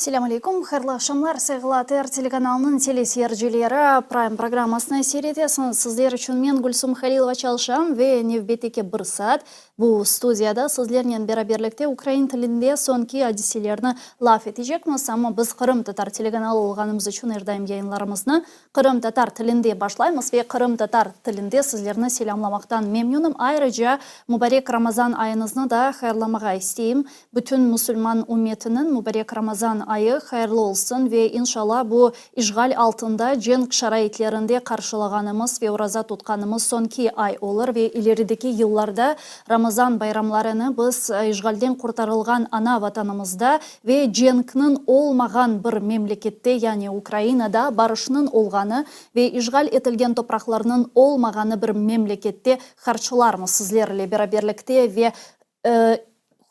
Assalamu alaikum, xayrlı axşamlar. Saygılar телеканалының телесерджілері Prime программасына серетесін. Сіздер үшін мен Гүлсім Халилова çalışам ve Невбетеке бір саат. Bu студияда сіздермен бераберлікте украин тілінде сонки әдіселеріні лаф етежекміз. Ama біз Қырым татар телеканалы олғанымыз үшін әрдайым yayınlarımызны Қырым татар тілінде башлаймыз ve Қырым татар тілінде сіздеріні selamlamaktan memnunum. Ayrıca mübarek Ramazan ayınızını da hayırlamağa isteyim. Bütün Müslüman ümmetinin mübarek Ramazan ayı hayırlı olsun ve inşallah bu işgal altında cenk şaraitlerinde karşılağanımız ve orazа tutkanımız sonki ay olur ve ilerideki yıllarda Ramazan bayramlarını biz işgalden kurtarılgan ana vatanımızda ve cenkinin olmagan bir memlekette yani Ukrayna'da barışının olganı ve işgal etilgen topraklarının olmaganı bir memlekette karşılarmız sizlerle beraberlikte ve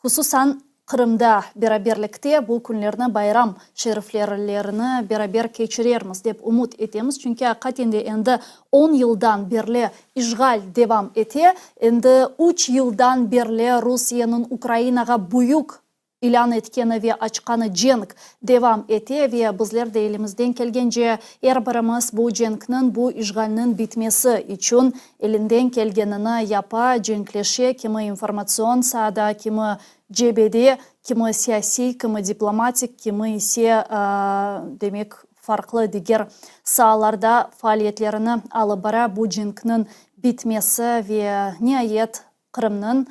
hususan Kırım'da beraberlikte bu günlerini bayram şeriflerini beraber geçirermiz dep umut etemiz. Çünkü hakikaten endi 10 yıldan beri işgal devam ete. Endi 3 yıldan beri Rusya'nın Ukrayna'ga büyük ilan etkeni ve açkanı cenk devam ete ve bizler de elimizden kelgence her birimiz bu cenknin, bu işgalinin bitmesi için elinden kelgenini yapa, cenkleşe, kimi informasyon sahada, kimi cebede, kimi siyasi, kimi diplomatik, kimi ise demek farklı diğer sahalarda faaliyetlerini alıp bara bu cenknin bitmesi ve nihayet Kırım'ın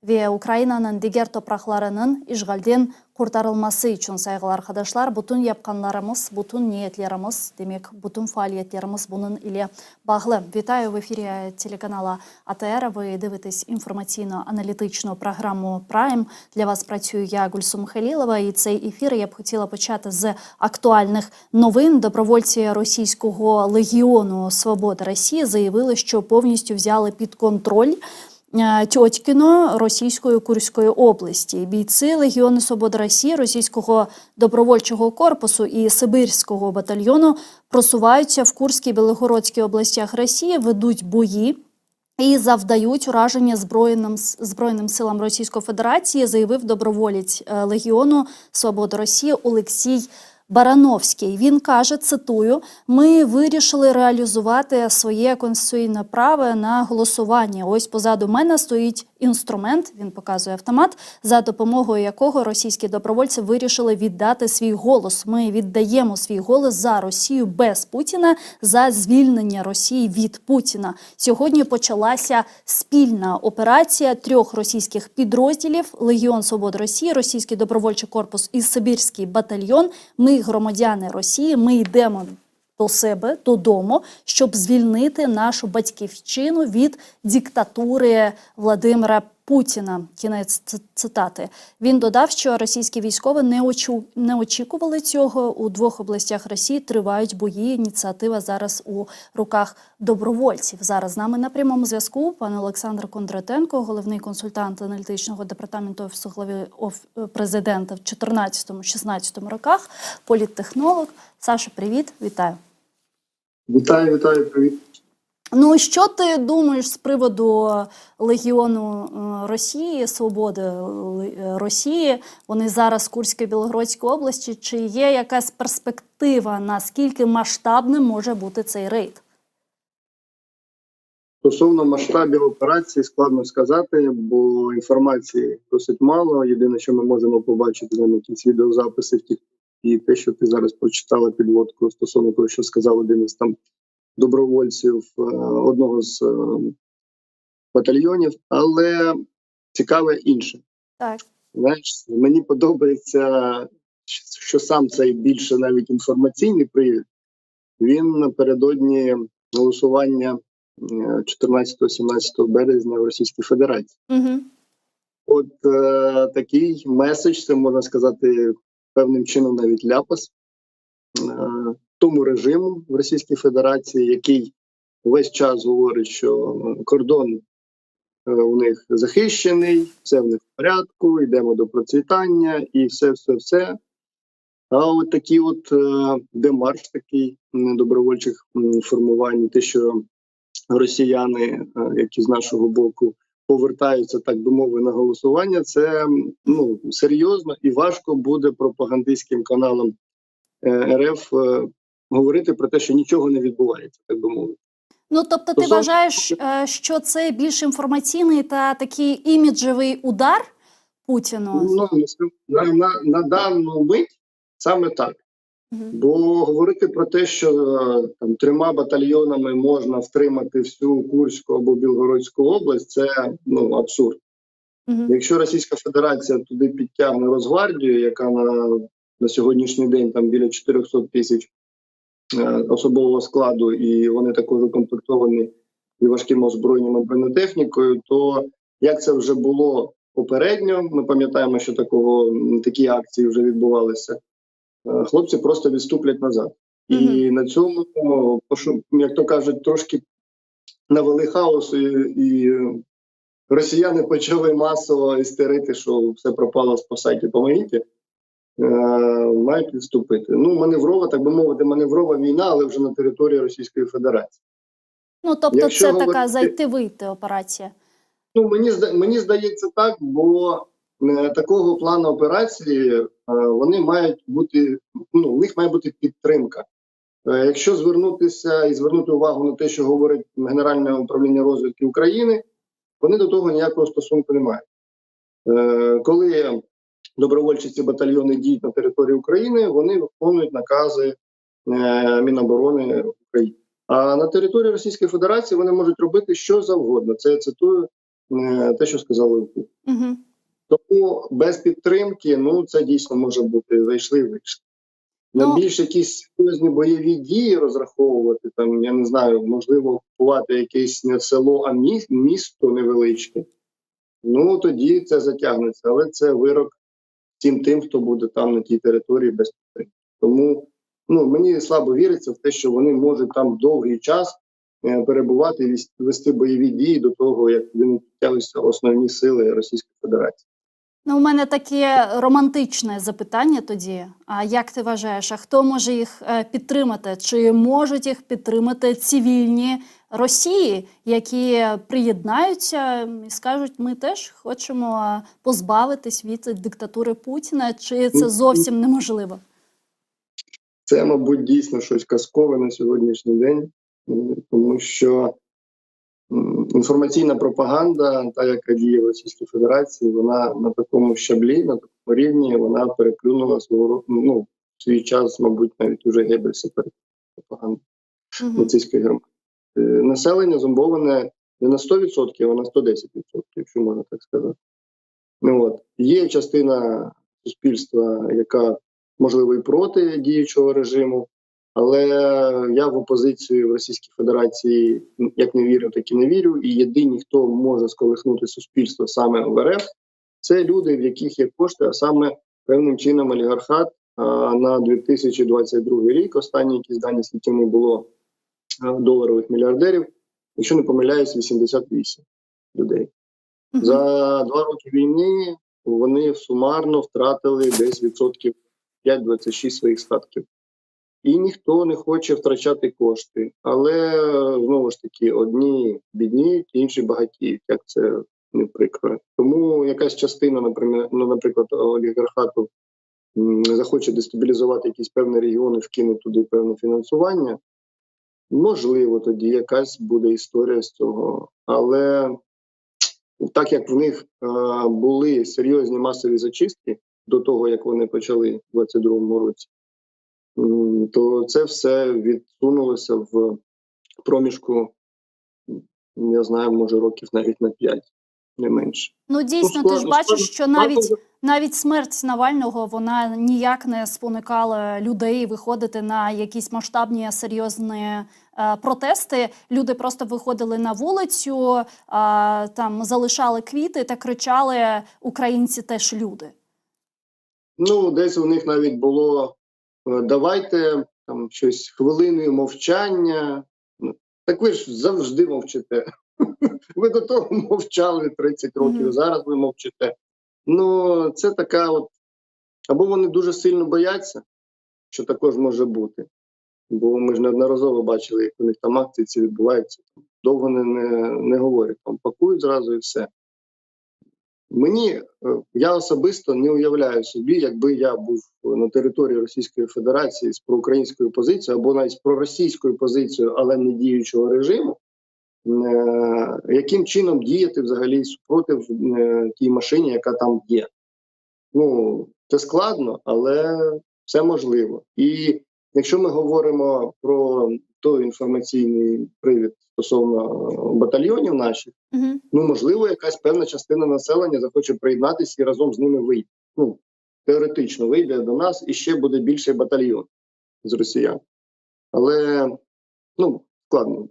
ve Ukrayna'nın diğer topraklarının işgalden kurtarılması için saygılar arkadaşlar. Bütün yapkanlarımız, bütün niyetlerimiz, demek bütün faaliyetlerimiz bunun ile bağlı. Вітаю в ефірі телеканала АТР. Ви дивитесь інформаційно-аналітичну програму Prime. Для вас працюю я, Гульсім Халілова. І цей ефір я б хотіла почати з актуальних новин. Добровольці російського легіону «Свобода Росії» заявили, що повністю взяли під контроль Тьотькіно Російської Курської області. Бійці Легіону Свободи Росії, Російського добровольчого корпусу і Сибирського батальйону просуваються в Курській і Білгородській областях Росії, ведуть бої і завдають ураження Збройним силам Російської Федерації, заявив доброволець Легіону Свободи Росії Олексій Барановський. Він каже, цитую, «Ми вирішили реалізувати своє конституційне право на голосування. Ось позаду мене стоїть інструмент», він показує автомат, за допомогою якого російські добровольці вирішили віддати свій голос. Ми віддаємо свій голос за Росію без Путіна, за звільнення Росії від Путіна. Сьогодні почалася спільна операція 3 російських підрозділів Легіон Свободи Росії, Російський добровольчий корпус і Сибірський батальйон. Ми громадяни Росії, ми йдемо до себе, додому, щоб звільнити нашу батьківщину від диктатури Владимира Путіна. Кінець цитати. Він додав, що російські військові не очікували цього. У 2 областях Росії тривають бої. Ініціатива зараз у руках добровольців. Зараз з нами на прямому зв'язку пан Олександр Кондратенко, головний консультант аналітичного департаменту Офісу глави президента в 2014-2016 роках, політтехнолог. Саша, привіт, вітаю. Вітаю, привіт. Ну, що ти думаєш з приводу Легіону Росії, Свободи Росії? Вони зараз в Курській, Білгородській області. Чи є якась перспектива, наскільки масштабним може бути цей рейд? Стосовно масштабів операції складно сказати, бо інформації досить мало. Єдине, що ми можемо побачити на якісь відеозаписи і те, що ти зараз прочитала підводку стосовно того, що сказав один із там добровольців одного з батальйонів, але цікаве інше. Так. Знаєш, мені подобається, що сам цей більше навіть інформаційний привід, він напередодні голосування 14-17 березня в Російській Федерації. Угу. От такий меседж, це можна сказати, певним чином навіть ляпас тому режиму в Російській Федерації, який весь час говорить, що кордон у них захищений, все в них в порядку, йдемо до процвітання і все. А от такий демарш такий добровольчих формувань, те, що росіяни, які з нашого боку повертаються, так би мовити, на голосування, це серйозно і важко буде пропагандистським каналам РФ говорити про те, що нічого не відбувається, так би мовити. Ну, тобто ти вважаєш, що це більш інформаційний та такий іміджевий удар Путіну? На дану мить саме так. Бо говорити про те, що там 3 батальйонами можна втримати всю Курську або Білгородську область, це абсурд. Якщо Російська Федерація туди підтягне Росгвардію, яка на сьогоднішній день там біля 400 тисяч особового складу, і вони також укомплектовані і важким озброєнням і бронетехнікою, то як це вже було попередньо, ми пам'ятаємо, що такі акції вже відбувалися, хлопці просто відступлять назад. І на цьому, як то кажуть, трошки навели хаосу, і росіяни почали масово істерити, що все пропало, спасайте, помогите, мають відступити. Маневрова, так би мовити, маневрова війна, але вже на території Російської Федерації. Ну, тобто це така зайти-вийти операція? Ну, мені здається так, бо такого плану операції вони мають бути, в них має бути підтримка. Якщо звернутися і звернути увагу на те, що говорить Генеральне управління розвідки України, вони до того ніякого стосунку не мають. Коли добровольчі ці батальйони діють на території України, вони виконують накази Міноборони України. А на території Російської Федерації вони можуть робити що завгодно. Це я цитую те, що сказали ви. Тому без підтримки, це дійсно може бути зайшли і вийшли. На більш якісь серйозні бойові дії розраховувати, там, я не знаю, можливо, купувати якесь не село, а місто невеличке, тоді це затягнеться. Але це вирок всім тим, хто буде там на тій території без підтримки. Тому мені слабо віриться в те, що вони можуть там довгий час перебувати і вести бойові дії до того, як вони підтягуються основні сили Російської Федерації. У мене таке романтичне запитання тоді. А як ти вважаєш, а хто може їх підтримати? Чи можуть їх підтримати цивільні Росії, які приєднаються і скажуть, ми теж хочемо позбавитись від диктатури Путіна? Чи це зовсім неможливо? Це, мабуть, дійсно щось казкове на сьогоднішній день, тому що інформаційна пропаганда, та яка діє в Російській Федерації, вона на такому щаблі, на такому рівні, вона переплюнула свій час, мабуть, навіть уже Геббельса перед пропагандою нацистської Германії. Населення зомбоване не на 100%, а на 110%, якщо можна так сказати. Є частина суспільства, яка, можливо, і проти діючого режиму, але я в опозицію в Російській Федерації як не вірю, так і не вірю. І єдині, хто може сколихнути суспільство саме в РФ, це люди, в яких є кошти, а саме певним чином олігархат. На 2022 рік, останні якісь дані світові було доларових мільярдерів, якщо не помиляюсь, 88 людей. За 2 роки війни вони сумарно втратили десь відсотків 5-26 своїх статків. І ніхто не хоче втрачати кошти. Але, знову ж таки, одні бідніють, інші багатіють, як це не прикро. Тому якась частина, наприклад, олігархату захоче дестабілізувати якісь певні регіони, вкинути туди певне фінансування. Можливо, тоді якась буде історія з цього. Але так як в них були серйозні масові зачистки до того, як вони почали в 2022 році, то це все відсунулося в проміжку, я знаю, може років навіть на 5, не менше. Дійсно, ти ж бачиш, що навіть смерть Навального, вона ніяк не спонукала людей виходити на якісь масштабні, серйозні протести. Люди просто виходили на вулицю, там залишали квіти та кричали «Українці теж люди». Десь у них навіть було «давайте там щось хвилиною мовчання». Так ви ж завжди мовчите. Ви до того мовчали 30 років, зараз ви мовчите. Це така або вони дуже сильно бояться, що також може бути. Бо ми ж неодноразово бачили, як у них там акції ці відбуваються. Довго не говорять, там пакують зразу і все. Я особисто не уявляю собі, якби я був на території Російської Федерації з проукраїнською позицією або навіть з проросійською позицією, але не діючого режиму, яким чином діяти взагалі супротив тій машині, яка там є. Ну, це складно, але це можливо. І якщо ми говоримо про той інформаційний привід стосовно батальйонів наших, ну, можливо, якась певна частина населення захоче приєднатися і разом з ними вийти. Ну, теоретично вийде до нас і ще буде більший батальйон з росіян. Але, ну, складно.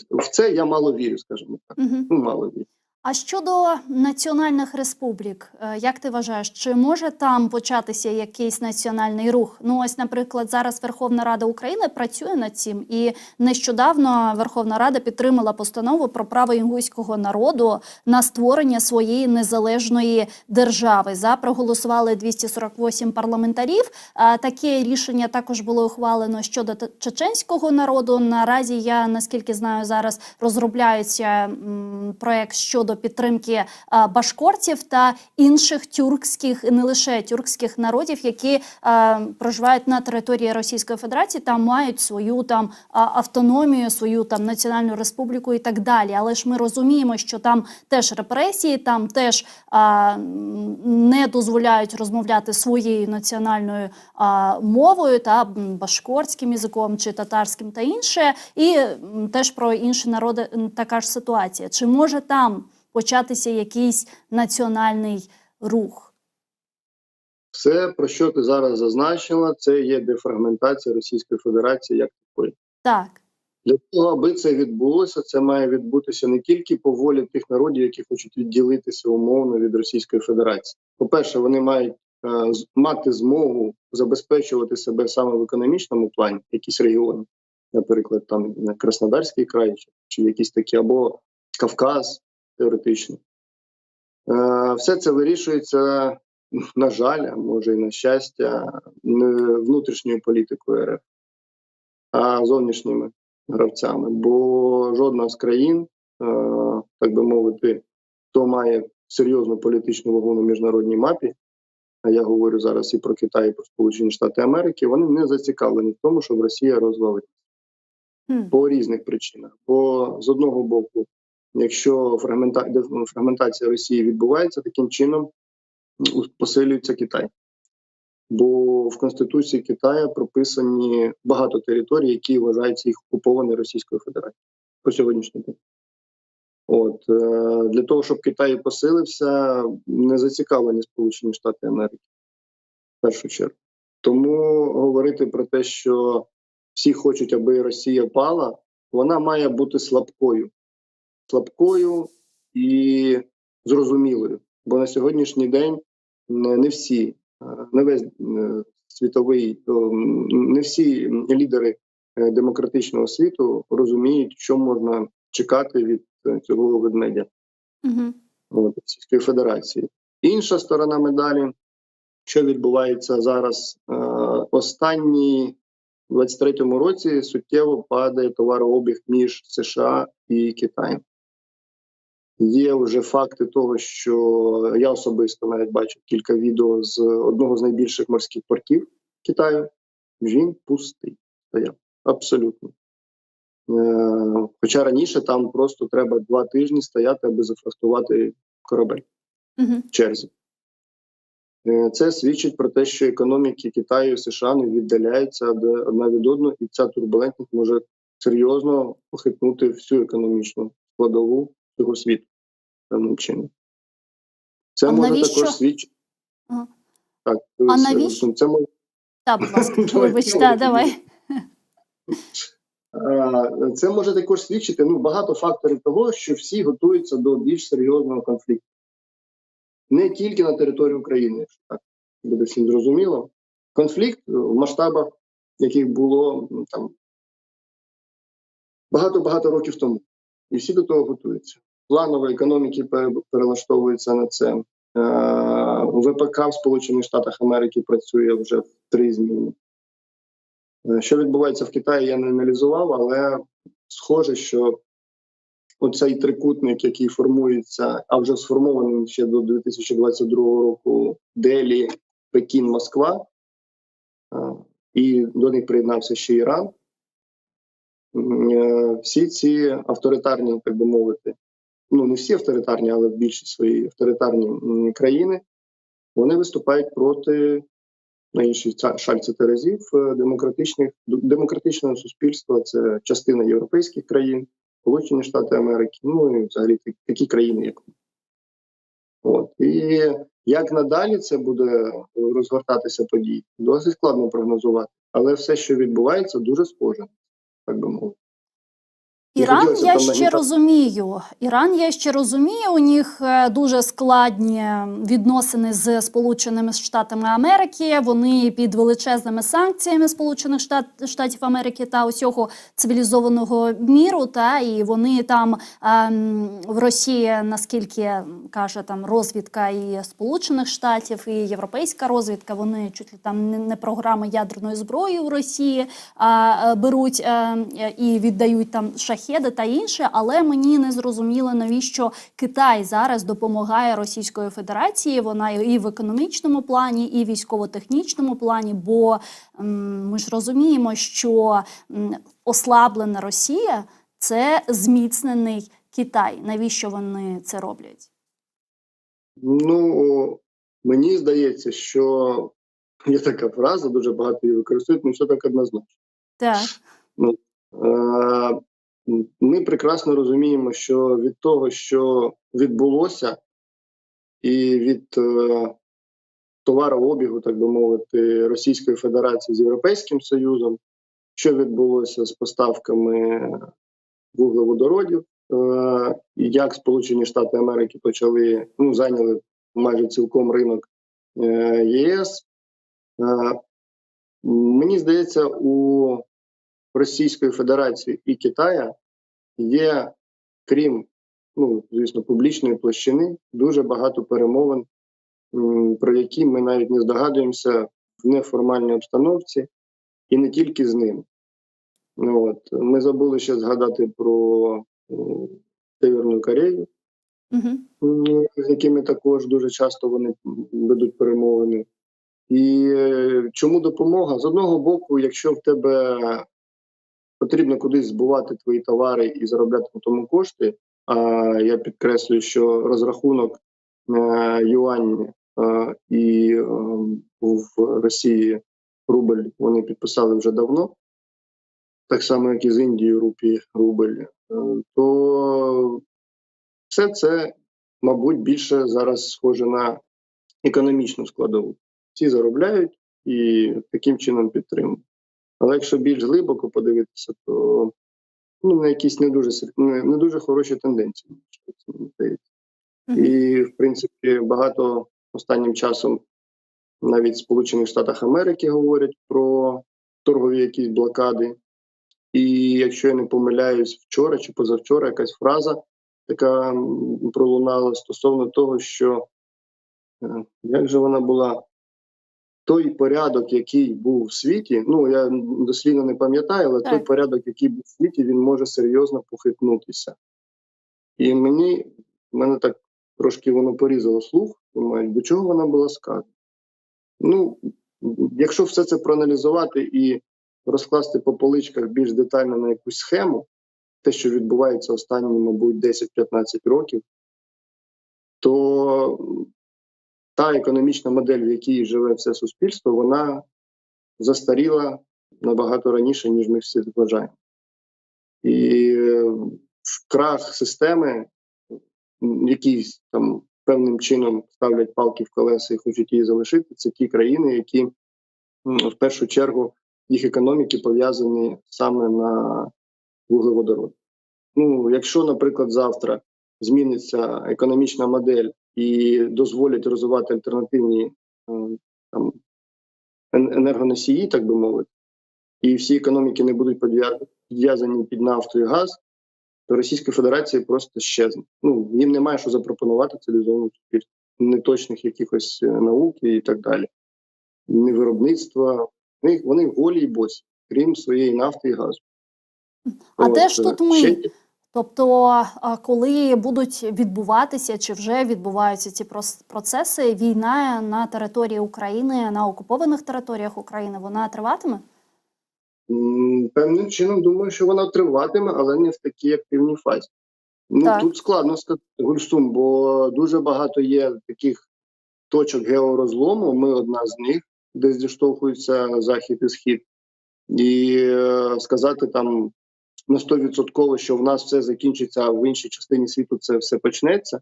В це я мало вірю, скажімо так. Ну, мало вірю. А щодо національних республік, як ти вважаєш, чи може там початися якийсь національний рух? Ну ось, наприклад, зараз Верховна Рада України працює над цим, і нещодавно Верховна Рада підтримала постанову про право інгуського народу на створення своєї незалежної держави. За проголосували 248 парламентарів. Таке рішення також було ухвалено щодо чеченського народу. Наразі, я, наскільки знаю, зараз розробляється проект щодо підтримки башкортів та інших тюркських, не лише тюркських народів, які проживають на території Російської Федерації та мають свою там автономію, свою там національну республіку і так далі. Але ж ми розуміємо, що там теж репресії, там теж не дозволяють розмовляти своєю національною мовою та башкортським язиком чи татарським та інше. І теж про інші народи така ж ситуація. Чи може там початися якийсь національний рух? Все, про що ти зараз зазначила, це є дефрагментація Російської Федерації як такої. Так. Для того, аби це відбулося, це має відбутися не тільки по волі тих народів, які хочуть відділитися умовно від Російської Федерації. По-перше, вони мають мати змогу забезпечувати себе саме в економічному плані, якісь регіони, наприклад, там Краснодарський край, чи якісь такі, або Кавказ, теоретично. Все це вирішується, на жаль, а може і на щастя, не внутрішньою політикою РФ, а зовнішніми гравцями. Бо жодна з країн, так би мовити, хто має серйозну політичну вагу на міжнародній мапі, а я говорю зараз і про Китай, і про Сполучені Штати Америки, вони не зацікавлені в тому, щоб Росія розвалилася. По різних причинах. Бо з одного боку, якщо фрагментація Росії відбувається, таким чином посилюється Китай. Бо в Конституції Китаю прописані багато територій, які вважаються їх окуповані Російською Федерацією по сьогоднішній день. Для того, щоб Китай посилився, не зацікавлені Сполучені Штати Америки в першу чергу. Тому говорити про те, що всі хочуть, аби Росія пала, вона має бути слабкою. Слабкою і зрозумілою. Бо на сьогоднішній день не всі, не весь світовий, не всі лідери демократичного світу розуміють, що можна чекати від цього ведмедя Російської Федерації. Інша сторона медалі, що відбувається зараз, останні в 23-му році суттєво падає товарообіг між США і Китаєм. Є вже факти того, що я особисто навіть бачив кілька відео з одного з найбільших морських портів Китаю. Він пустий стояв. Абсолютно. Хоча раніше там просто треба 2 тижні стояти, аби зафрахтувати корабель в черзі. Це свідчить про те, що економіки Китаю і США не віддаляються одна від одної, і ця турбулентність може серйозно похитнути всю економічну складову цього світу певним чином. Це може також свідчити. Так, а навіщо? Це може... Так, будь ласка, вибач, давай. Це може також свідчити багато факторів того, що всі готуються до більш серйозного конфлікту. Не тільки на території України, якщо так буде всім зрозуміло. Конфлікт в масштабах, яких було там багато-багато років тому. І всі до того готуються. Планові економіки перелаштовуються на це. ВПК в Сполучених Штатах Америки працює вже в 3 зміни. Що відбувається в Китаї, я не аналізував, але схоже, що оцей трикутник, який формується, а вже сформований ще до 2022 року, Делі, Пекін, Москва, і до них приєднався ще Іран. Всі ці авторитарні, так би мовити, ну не всі авторитарні, але в більшість свої авторитарні країни, вони виступають проти, на іншій шальці терезів, демократичного суспільства. Це частина європейських країн, Сполучені Штати Америки, ну і взагалі такі країни, як ми. От. І як надалі це буде розгортатися події, досить складно прогнозувати. Але все, що відбувається, дуже схоже, так би мовити. Іран я ще розумію, у них дуже складні відносини з Сполученими Штатами Америки, вони під величезними санкціями Сполучених Штатів Америки та усього цивілізованого міру, і вони там в Росії, наскільки каже там розвідка і Сполучених Штатів, і європейська розвідка, вони чуть ли там не програми ядерної зброї у Росії беруть і віддають там шахеди та інше, але мені не зрозуміло, навіщо Китай зараз допомагає Російської Федерації, вона і в економічному плані, і в військово-технічному плані, бо ми ж розуміємо, що ослаблена Росія – це зміцнений Китай. Навіщо вони це роблять? Ну, мені здається, що є така фраза, дуже багато її використовують, не все так однозначно. Так. Ми прекрасно розуміємо, що від того, що відбулося, і від товарообігу, так би мовити, Російської Федерації з Європейським Союзом, що відбулося з поставками вуглеводородів, як Сполучені Штати Америки зайняли майже цілком ринок ЄС. Мені здається, у Російської Федерації і Китая є, крім, звісно, публічної площини, дуже багато перемовин, про які ми навіть не здогадуємося в неформальній обстановці, і не тільки з ними. Ми забули ще згадати про Северну Корею, з якими також дуже часто вони ведуть перемовини. І чому допомога? З одного боку, якщо в тебе потрібно кудись збувати твої товари і заробляти на тому кошти, а я підкреслюю, що розрахунок юань і в Росії рубль вони підписали вже давно, так само, як і з Індією рупії, рубль, то все це, мабуть, більше зараз схоже на економічну складову. Всі заробляють і таким чином підтримують. Але якщо більш глибоко подивитися, то на якісь не дуже хороші тенденції. І, в принципі, багато останнім часом навіть в Сполучених Штатах Америки говорять про торгові якісь блокади. І якщо я не помиляюсь, вчора чи позавчора якась фраза така пролунала стосовно того, що, як же вона була, той порядок, який був в світі, я дослівно не пам'ятаю, але той порядок, який був в світі, він може серйозно похитнутися. І мене так трошки воно порізало слух, думаю, до чого вона була сказана. Якщо все це проаналізувати і розкласти по поличках більш детально на якусь схему, те, що відбувається останні, мабуть, 10-15 років, то та економічна модель, в якій живе все суспільство, вона застаріла набагато раніше, ніж ми всі вважаємо. І крах системи, який там певним чином ставлять палки в колеса і хочуть її залишити, це ті країни, які в першу чергу їх економіки пов'язані саме на вуглеводороди. Якщо, наприклад, завтра зміниться економічна модель і дозволять розвивати альтернативні енергоносії, так би мовити, і всі економіки не будуть підв'язані під нафту і газ, то Російська Федерація просто щезне. Їм немає що запропонувати цивілізованому суспільству. Неточних якихось наук і так далі. Ні виробництва. Вони голі й босі, крім своєї нафти і газу. А де ж тут ми? Тобто, коли будуть відбуватися чи вже відбуваються ці процеси, війна на території України, на окупованих територіях України, вона триватиме? Певним чином, думаю, що вона триватиме, але не в такій активній фазі. Так. Тут складно сказати, Гульсум, бо дуже багато є таких точок георозлому, ми одна з них, де зіштовхуються Захід і Схід. І сказати там на 100%, що в нас все закінчиться, а в іншій частині світу це все почнеться.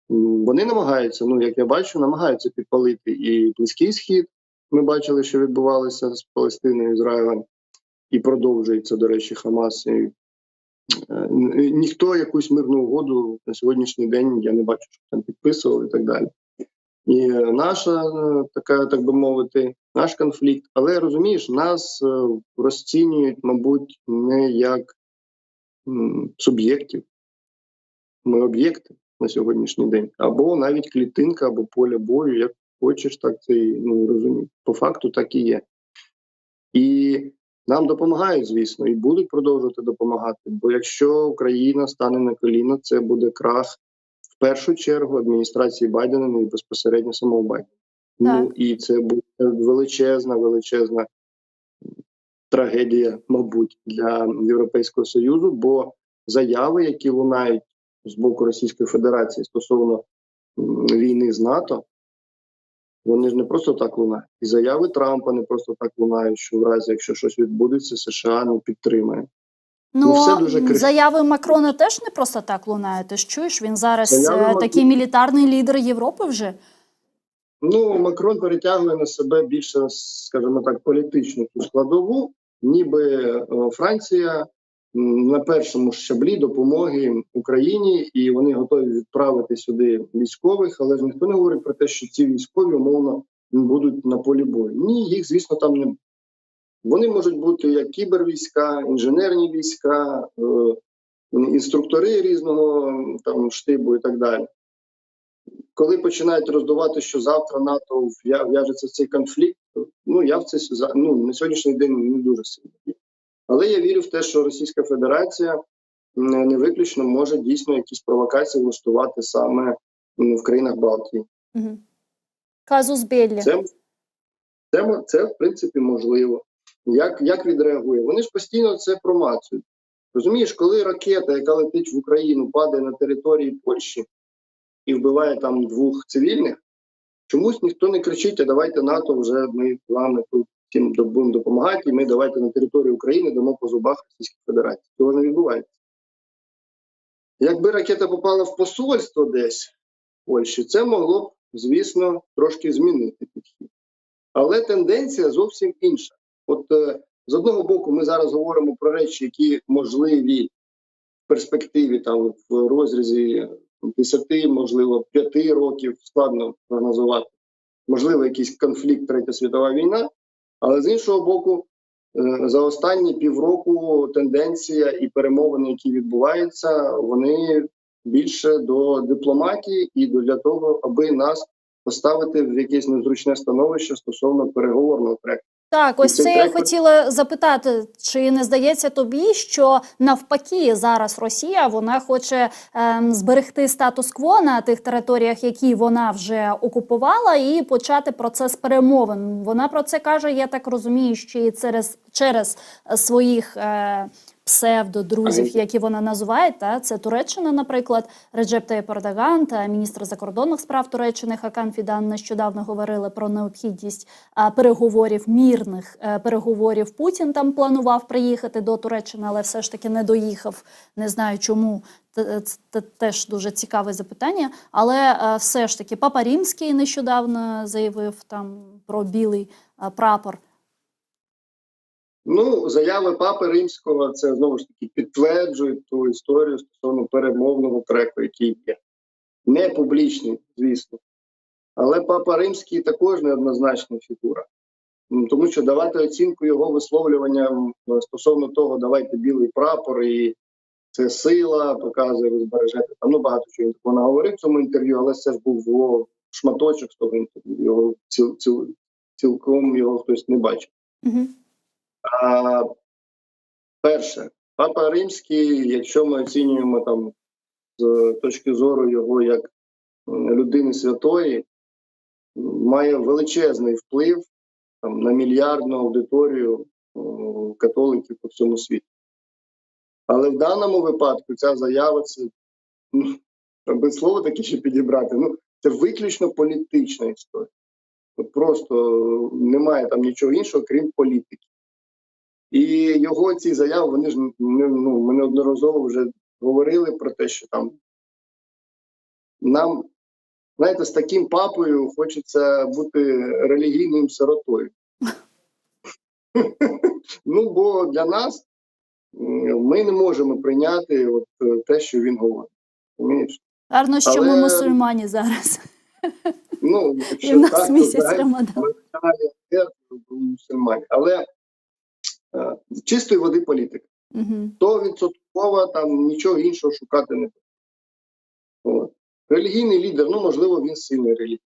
Вони намагаються, як я бачу, намагаються підпалити і Близький Схід. Ми бачили, що відбувалося з Палестиною, Ізраїлем, і продовжується, до речі, Хамас. І ніхто якусь мирну угоду на сьогоднішній день, я не бачу, що там підписували і так далі. І наша така, так би мовити, наш конфлікт. Але, розумієш, нас розцінюють, мабуть, не як суб'єктів. Ми об'єкти на сьогоднішній день. Або навіть клітинка, або поле бою, як хочеш, так це і розумієш. По факту так і є. І нам допомагають, звісно, і будуть продовжувати допомагати. Бо якщо Україна стане на коліна, це буде крах в першу чергу адміністрації Байдена і безпосередньо самого Байдена. І це буде величезна трагедія, мабуть, для Європейського Союзу, бо заяви, які лунають з боку Російської Федерації стосовно війни з НАТО, вони ж не просто так лунають. І заяви Трампа не просто так лунають, що в разі, якщо щось відбудеться, США не підтримає. Все дуже заяви Макрона теж не просто так лунають. Ти ж чуєш, він зараз такий мілітарний лідер Європи вже? Макрон перетягує на себе більше, скажімо так, політичну ту складову, ніби Франція на першому щаблі допомоги Україні, і вони готові відправити сюди військових, але ж ніхто не говорить про те, що ці військові, умовно, будуть на полі бою. Ні, їх, звісно, там не. Вони можуть бути як кібервійська, інженерні війська, інструктори різного там штибу і так далі. Коли починають роздувати, що завтра НАТО в'яжеться в цей конфлікт, я в це на сьогоднішній день не дуже сильно. Але я вірю в те, що Російська Федерація не виключно може дійсно якісь провокації влаштувати саме в країнах Балтії. Казус Беллі. Це в принципі, можливо. Як відреагує? Вони ж постійно це промацують. Розумієш, коли ракета, яка летить в Україну, падає на території Польщі і вбиває там 2 цивільних, чомусь ніхто не кричить, а давайте НАТО вже ми з вами тут всім будемо допомагати, і ми давайте на територію України дамо по зубах Російській Федерації. Цього не відбувається. Якби ракета попала в посольство десь в Польщі, це могло б, звісно, трошки змінити підхід. Але тенденція зовсім інша. От з одного боку ми зараз говоримо про речі, які можливі в перспективі, там в розрізі 10, можливо, 5 років, складно прогнозувати. Можливо, якийсь конфлікт, Третя світова війна. Але з іншого боку, за останні півроку тенденція і перемовини, які відбуваються, вони більше до дипломатії і для того, аби нас поставити в якесь незручне становище стосовно переговорного треку. Так, ось це я хотіла запитати, чи не здається тобі, що навпаки зараз Росія, вона хоче зберегти статус-кво на тих територіях, які вона вже окупувала, і почати процес перемовин. Вона про це каже, я так розумію, що і через своїх псевдодрузів, які вона називає, це Туреччина, наприклад, Реджеп Таїп Ердоган та міністр закордонних справ Туреччини Хакан Фідан нещодавно говорили про необхідність переговорів, мирних переговорів. Путін там планував приїхати до Туреччини, але все ж таки не доїхав. Не знаю чому. Це теж дуже цікаве запитання. Але все ж таки Папа Римський нещодавно заявив там про білий прапор. Заяви Папи Римського, це, знову ж таки, підтверджують ту історію стосовно перемовного треку, який є. Не публічний, звісно. Але Папа Римський також неоднозначна фігура. Тому що давати оцінку його висловлюванням стосовно того, давайте білий прапор, і це сила, показує, ви збережете. Багато чого він такого наговорив в цьому інтерв'ю, але це ж був його шматочок з того інтерв'ю. Його цілком його хтось не бачив. Угу. Перше, Папа Римський, якщо ми оцінюємо там з точки зору його як людини святої, має величезний вплив там, на мільярдну аудиторію католиків по всьому світу. Але в даному випадку ця заява, це без слова таке ще підібрати, це виключно політична історія. От просто немає там нічого іншого, крім політики. І його ці заяви, вони ж ми неодноразово вже говорили про те, що там нам, знаєте, з таким папою хочеться бути релігійним сиротою. Бо для нас ми не можемо прийняти от те, що він говорить. Розумієш? Гарно, що ми мусульмані зараз. І Якщо в нас так, місяць то Рамадан. мусульмані. Але чистої води політика. 100% там нічого іншого шукати не буде. Релігійний лідер, можливо, він сильний релігійний.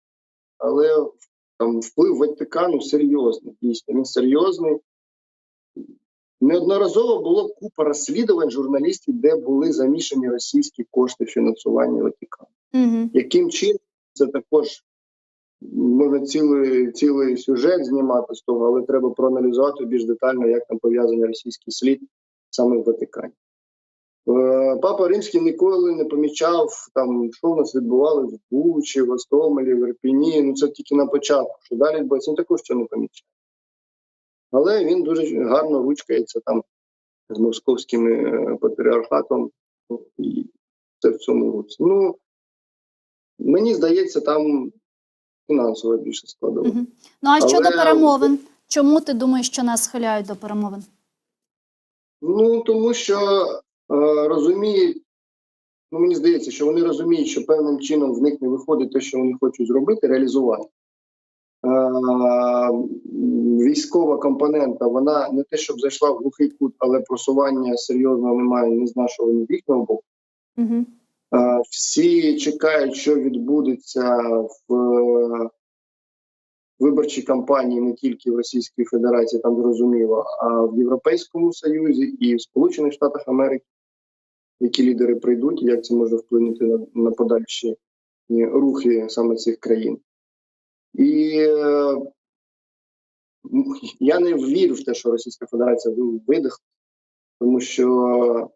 Але там вплив Ватикану серйозний. Дійсно, він серйозний. Неодноразово було купа розслідувань журналістів, де були замішані російські кошти фінансування Ватикану. Яким чином, це також можна цілий сюжет знімати з того, але треба проаналізувати більш детально, як там пов'язаний російський слід саме в Ватикані. Папа Римський ніколи не помічав, там, що в нас відбувалося в Бучі, в Гостомелі, в Ірпіні. Це тільки на початку. Що далі відбувається, він також цього не помічав. Але він дуже гарно ручкається там з московським патріархатом і це в цьому році. Мені здається, там фінансово більше складово. А щодо перемовин? Чому ти думаєш, що нас схиляють до перемовин? Тому що розуміють, мені здається, що вони розуміють, що певним чином в них не виходить те, що вони хочуть зробити, реалізувати. Військова компонента, вона не те, щоб зайшла в глухий кут, але просування серйозного немає ні з нашого, ні з їхнього боку. Всі чекають, що відбудеться в виборчій кампанії не тільки в Російській Федерації, там зрозуміло, а в Європейському Союзі і в Сполучених Штатах Америки, які лідери прийдуть, і як це може вплинути на подальші рухи саме цих країн. І я не вірю в те, що Російська Федерація видихне, тому що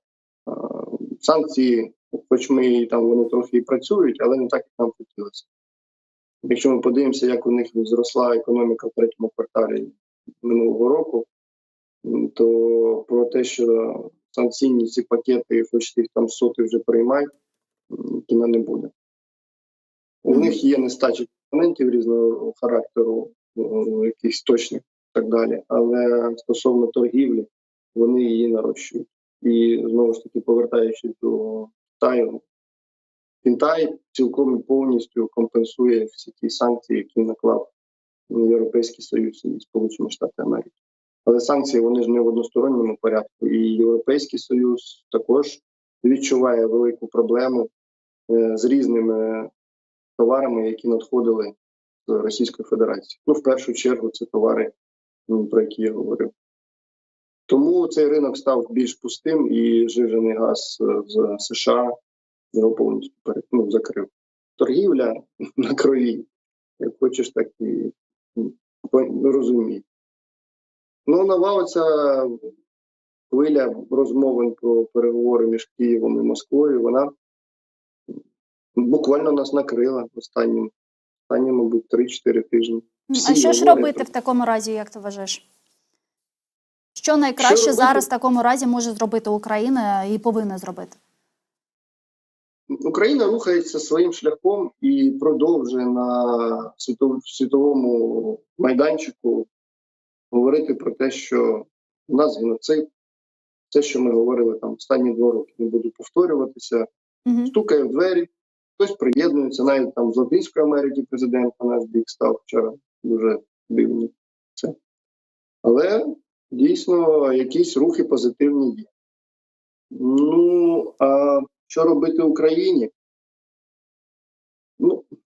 санкції, хоч вони трохи і працюють, але не так, як нам хотілося. Якщо ми подивимося, як у них зросла економіка в третьому кварталі минулого року, то про те, що санкційні ці пакети, хоч їх там соти вже приймають, кіна не буде. У них є нестача компонентів різного характеру, якихось точних і так далі, але стосовно торгівлі, вони її нарощують. І знову ж таки, повертаючись до Китаю, Китай цілком і повністю компенсує всі ті санкції, які наклав Європейський Союз і Сполучені Штати Америки. Але санкції, вони ж не в односторонньому порядку. І Європейський Союз також відчуває велику проблему з різними товарами, які надходили з Російської Федерації. В першу чергу це товари, про які я говорив. Тому цей ринок став більш пустим, і жижений газ з США його повністю закрив. Торгівля на крові, як хочеш, так і розумій. Нова оця хвиля розмовин про переговори між Києвом і Москвою, вона буквально нас накрила останні, мабуть, 3-4 тижні. А що ж робити в такому разі, як ти вважаєш? Що найкраще зараз в такому разі може зробити Україна і повинна зробити? Україна рухається своїм шляхом і продовжує на світовому майданчику говорити про те, що у нас геноцид, те, що ми говорили там останні 2 роки, не буду повторюватися, стукає в двері, хтось приєднується, навіть там з Латинської Америки президент на наш бік став вчора, дуже дивно це. Але дійсно якісь рухи позитивні є. А що робити Україні?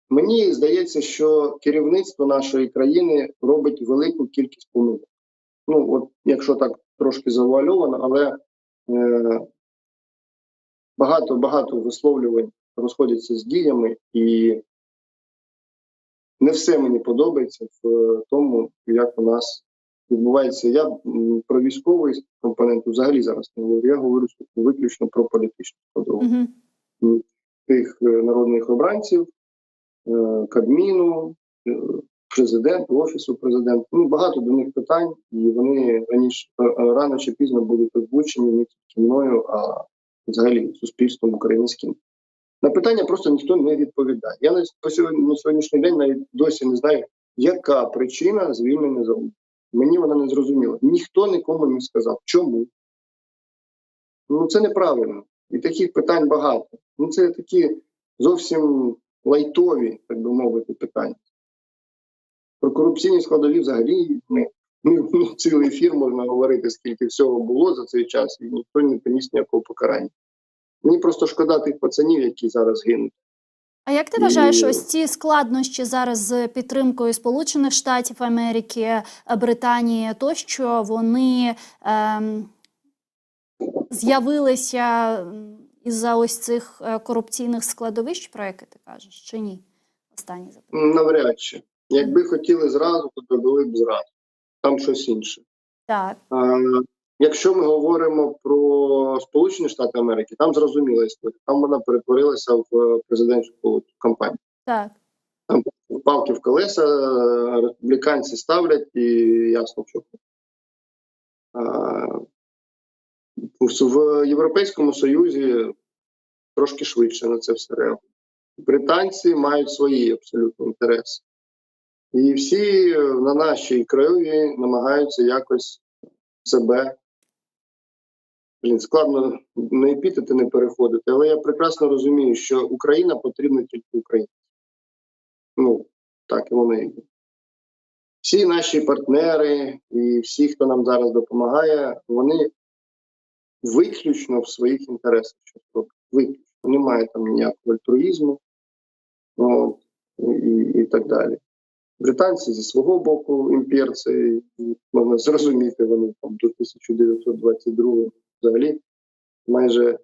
Мені здається, що керівництво нашої країни робить велику кількість помилок. Якщо так трошки завуальовано, але багато висловлювань розходяться з діями, і не все мені подобається в тому, як у нас відбувається. Я про військовий компонент взагалі зараз не говорю. Я говорю виключно про політичну складову. Тих народних обранців, Кабміну, президенту, Офісу президента. Багато до них питань, і вони рано чи пізно будуть озвучені не тільки мною, а взагалі суспільством українським. На питання просто ніхто не відповідає. Я на сьогоднішній день навіть досі не знаю, яка причина звільнення Залужного. Мені вона не зрозуміла. Ніхто нікому не сказав. Чому? Це неправильно. І таких питань багато. Це такі зовсім лайтові, так би мовити, питання. Про корупційні складові взагалі цілий ефір можна говорити, скільки всього було за цей час, і ніхто не поніс ніякого покарання. Мені просто шкода тих пацанів, які зараз гинуть. А як ти вважаєш, ось ці складнощі зараз з підтримкою Сполучених Штатів Америки, Британії тощо, вони з'явилися із-за ось цих корупційних складовищ, про які ти кажеш, чи ні? Останнє запитання. Навряд чи. Якби хотіли зразу, то довели б зразу. Там щось інше. Так. Якщо ми говоримо про Сполучені Штати Америки, там зрозуміла історія. Там вона перетворилася в президентську кампанію. Так. Там палки в колеса, республіканці ставлять і ясно, що. В Європейському Союзі трошки швидше на це все реагують. Британці мають свої абсолютно інтереси. І всі на нашій крові намагаються якось себе, складно не епітети не переходити, але я прекрасно розумію, що Україна потрібна тільки Україні. Так і воно і є. Всі наші партнери і всі, хто нам зараз допомагає, вони виключно в своїх інтересах щось роблять. Виключно. Немає там ніякого альтруїзму і так далі. Британці зі свого боку імперці, можна зрозуміти, вони там до 1922 взагалі майже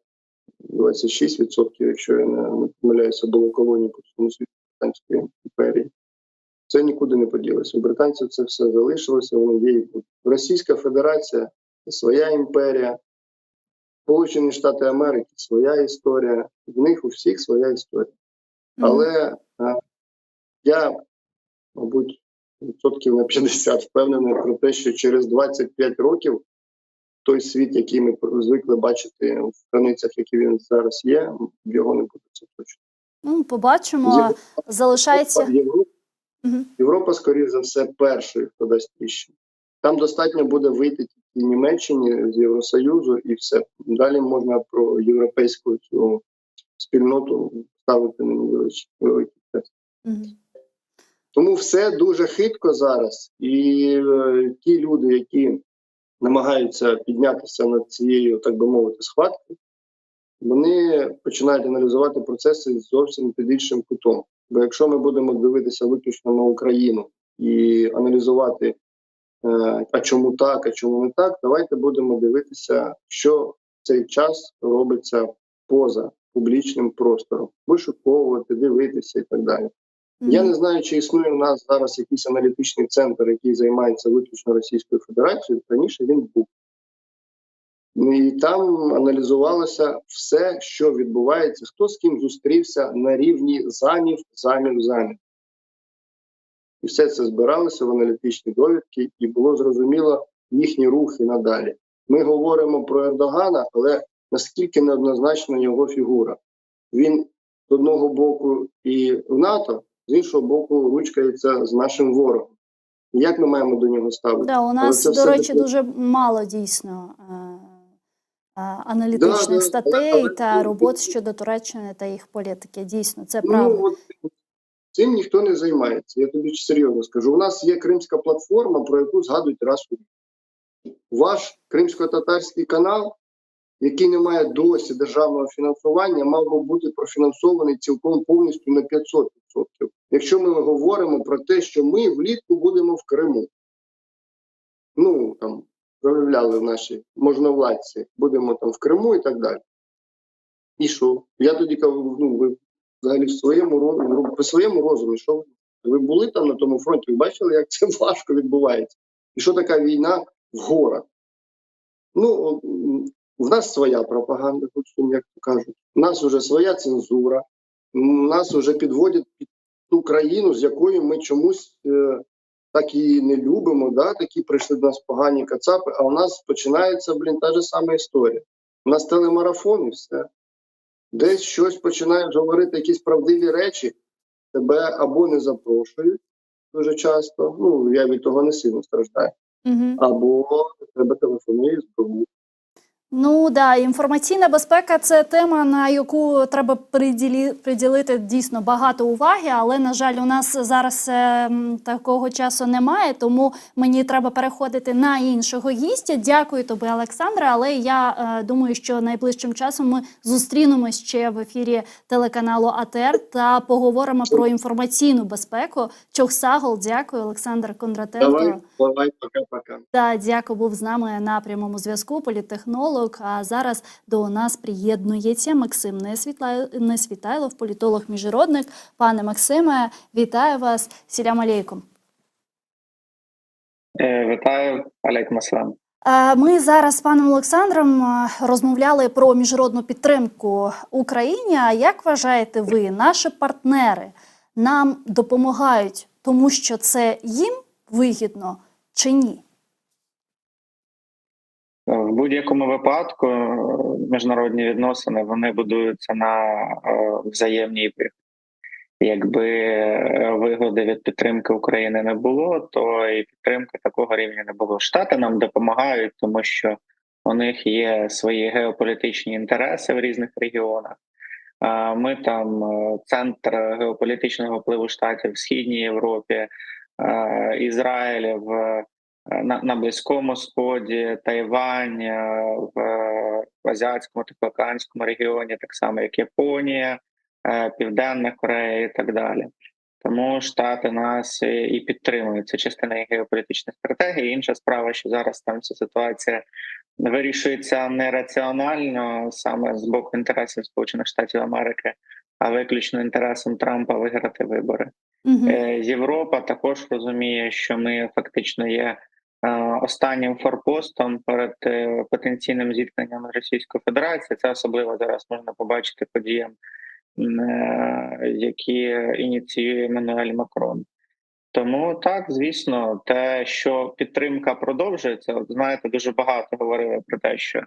26%, якщо я не помиляюся, було колоній по всьому світу Британської імперії. Це нікуди не поділося. У британців це все залишилося, воно є і буде. Російська Федерація – це своя імперія, Сполучені Штати Америки – своя історія, в них у всіх своя історія. Але я, мабуть, відсотків на 50 впевнений про те, що через 25 років той світ, який ми звикли бачити в границях, які він зараз є, його не буде, це точно. Побачимо. Залишається... Європа, скоріше за все, першою, хто дасть тріщину. Там достатньо буде вийти тільки Німеччині з Євросоюзу і все. Далі можна про європейську цю спільноту ставити на невеликий тест. Тому все дуже хитко зараз. І ті люди, які намагаються піднятися над цією, так би мовити, схваткою, вони починають аналізувати процеси зовсім під іншим кутом. Бо якщо ми будемо дивитися виключно на Україну і аналізувати, а чому так, а чому не так, давайте будемо дивитися, що в цей час робиться поза публічним простором. Вишуковувати, дивитися і так далі. Я не знаю, чи існує у нас зараз якийсь аналітичний центр, який займається виключно Російською Федерацією. Раніше він був. І там аналізувалося все, що відбувається, хто з ким зустрівся на рівні замів. І все це збиралося в аналітичні довідки, і було зрозуміло їхні рухи надалі. Ми говоримо про Ердогана, але наскільки неоднозначна його фігура. Він з одного боку і в НАТО, з іншого боку ручкається з нашим ворогом. Як ми маємо до нього ставити? У нас, до речі, дуже мало дійсно аналітичних статей та робот щодо Туреччини та їх політики. Дійсно, це правда. Цим ніхто не займається, я тобі серйозно скажу. У нас є Кримська платформа, про яку згадують раз у рік. Ваш кримсько-татарський канал, який не має досі державного фінансування, мав би бути профінансований цілком повністю на 500%. Якщо ми говоримо про те, що ми влітку будемо в Криму. заявляли наші можновладці, будемо там в Криму і так далі. І що? Я тоді кажу, ну ви взагалі по своєму розумі, що ви були там на тому фронті, ви бачили, як це важко відбувається? І що така війна в горах? Ну, в нас своя пропаганда, як то кажуть. У нас вже своя цензура, у нас вже підводять під ту країну, з якою ми чомусь так і не любимо, да? Такі прийшли до нас погані кацапи, а у нас починається, та ж сама історія. У нас телемарафон і все. Десь щось починають говорити, якісь правдиві речі, тебе або не запрошують дуже часто, ну, я від того не сильно страждаю, або тебе телефонують з дому. Ну да, інформаційна безпека – це тема, на яку треба приділити дійсно багато уваги, але, на жаль, у нас зараз такого часу немає, тому мені треба переходити на іншого гістя. Дякую тобі, Олександре, але я думаю, що найближчим часом ми зустрінемось ще в ефірі телеканалу АТR та поговоримо про інформаційну безпеку. Чохсагол, дякую, Олександр Кондратенко. Давай, пока-пока. Да, дякую, був з нами на прямому зв'язку, політтехнолог. А зараз до нас приєднується Максим Несвітайлов, політолог-міжнародник. Пане Максиме, вітаю вас. Сілям алейкум. Вітаю, алейкум ассалам. Ми зараз з паном Олександром розмовляли про міжнародну підтримку Україні. А як вважаєте ви, наші партнери нам допомагають, тому що це їм вигідно чи ні? В будь-якому випадку міжнародні відносини, вони будуються на взаємній вигоді. Якби вигоди від підтримки України не було, то і підтримки такого рівня не було. Штати нам допомагають, тому що у них є свої геополітичні інтереси в різних регіонах. Ми там центр геополітичного впливу штатів в Східній Європі, Ізраїль на Близькому Сході, Тайвань, в Азіатському, Тихоокеанському регіоні, так само як Японія, Південна Корея і так далі. Тому Штати нас і підтримують. Це частина їх геополітичної стратегії. Інша справа, що зараз там ця ситуація вирішується не раціонально, саме з боку інтересів Сполучених Штатів Америки, а виключно інтересом Трампа виграти вибори. Європа також розуміє, що ми фактично є останнім форпостом перед потенційним зіткненням з Російською Федерацією. Це особливо зараз можна побачити подіям, які ініціює Еммануель Макрон. Тому так, звісно, те, що підтримка продовжується, от знаєте, дуже багато говорили про те, що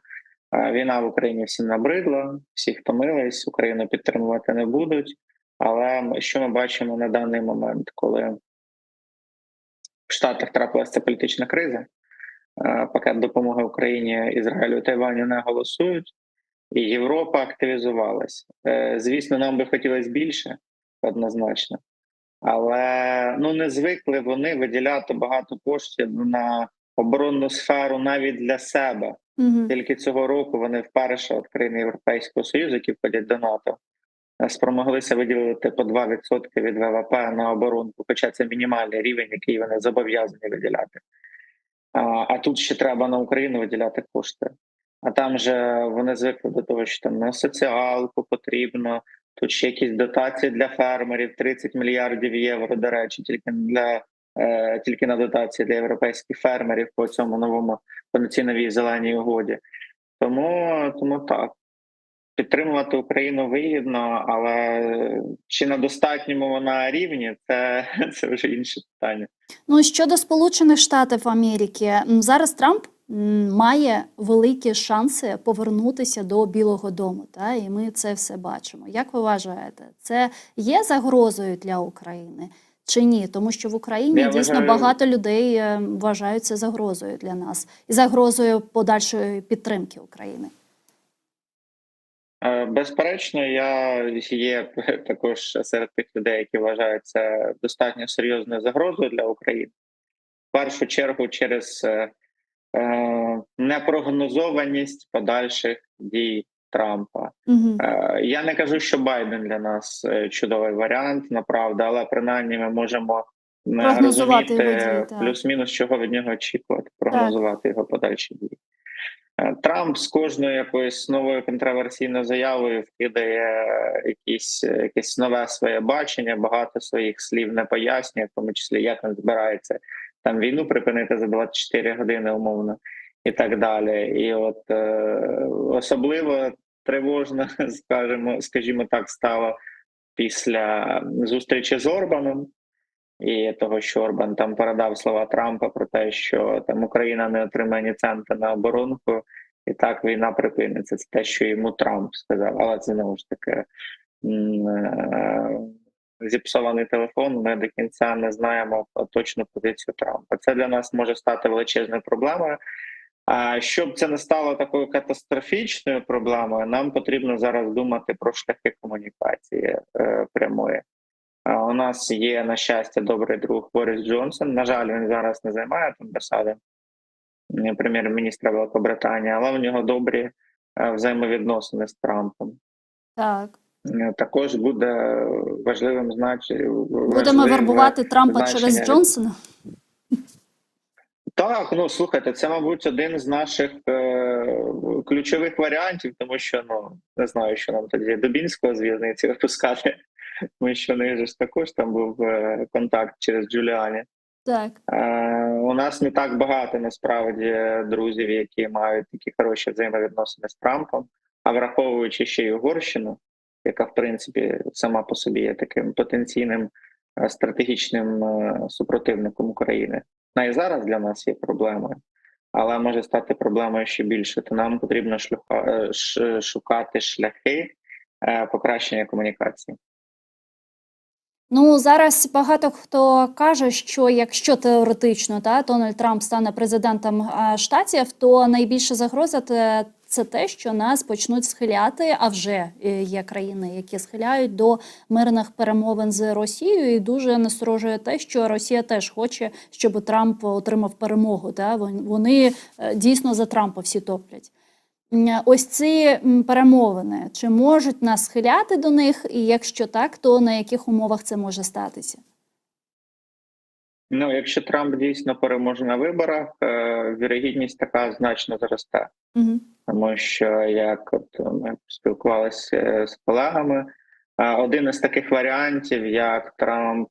війна в Україні всім набридла, всі втомились, Україну підтримувати не будуть. Але що ми бачимо на даний момент, коли в Штатах трапилася політична криза, пакет допомоги Україні, Ізраїлю, Тайваню не голосують, і Європа активізувалась. Звісно, нам би хотілося більше, однозначно, але не звикли вони виділяти багато коштів на оборонну сферу навіть для себе. Тільки цього року вони вперше від країн Європейського Союзу, які входять до НАТО, спромоглися виділити по 2% від ВВП на оборонку, хоча це мінімальний рівень, який вони зобов'язані виділяти. А тут ще треба на Україну виділяти кошти. А там же вони звикли до того, що там на соціалку потрібно, тут ще якісь дотації для фермерів, 30 мільярдів євро, до речі, тільки на дотації для європейських фермерів по цьому новому повноцінній зеленій угоді. Тому так. Підтримувати Україну вигідно, але чи на достатньому вона рівні, це вже інше питання. Щодо Сполучених Штатів Америки, зараз Трамп має великі шанси повернутися до Білого дому, і ми це все бачимо. Як ви вважаєте, це є загрозою для України чи ні? Тому що в Україні дійсно багато людей вважають це загрозою для нас і загрозою подальшої підтримки України. Безперечно, я є також серед тих людей, які вважають це достатньо серйозною загрозою для України. В першу чергу через непрогнозованість подальших дій Трампа. Я не кажу, що Байден для нас чудовий варіант, направда, але принаймні ми можемо Прогнозувати його дії, розуміти так. плюс-мінус, чого від нього очікувати, прогнозувати його подальші дії. Трамп з кожною якоюсь новою контроверсійною заявою вкидає якесь нове своє бачення, багато своїх слів не пояснює, в тому числі як він збирається там війну припинити за 24 години умовно і так далі. І от особливо тривожно, скажімо так, стало після зустрічі з Орбаном. І того, що Орбан там передав слова Трампа про те, що там Україна не отримає ні цента на оборонку, і так війна припиниться. Це те, що йому Трамп сказав. Але це знову ж таки зіпсований телефон. Ми до кінця не знаємо точну позицію Трампа. Це для нас може стати величезною проблемою. А щоб це не стало такою катастрофічною проблемою, нам потрібно зараз думати про шляхи комунікації прямої. У нас є, на щастя, добрий друг Борис Джонсон. На жаль, він зараз не займає там посади прем'єр-міністра Великобританії, але у нього добрі взаємовідносини з Трампом. Так. Також буде важливим Будемо вербувати Трампа через Джонсона? Так, ну слухайте, це, мабуть, один з наших ключових варіантів, тому що, не знаю, що нам тоді Дубінського з в'язниці випускати. Тому що в них ж також там був контакт через Джуліані. Так. У нас не так багато, насправді, друзів, які мають такі хороші взаємовідносини з Трампом, а враховуючи ще й Угорщину, яка, в принципі, сама по собі є таким потенційним стратегічним супротивником України. І зараз для нас є проблемою, але може стати проблемою ще більше. То нам потрібно шукати шляхи покращення комунікації. Ну, зараз багато хто каже, що якщо теоретично Дональд Трамп стане президентом Штатів, то найбільша загроза це те, що нас почнуть схиляти, а вже є країни, які схиляють до мирних перемовин з Росією, і дуже насторожує те, що Росія теж хоче, щоб Трамп отримав перемогу. Вони дійсно за Трампа всі топлять. Ось ці перемовини, чи можуть нас схиляти до них, і якщо так, то на яких умовах це може статися? Якщо Трамп дійсно переможе на виборах, вірогідність така значно зросте. Угу. Тому що, як ми спілкувалися з колегами, один із таких варіантів, як Трамп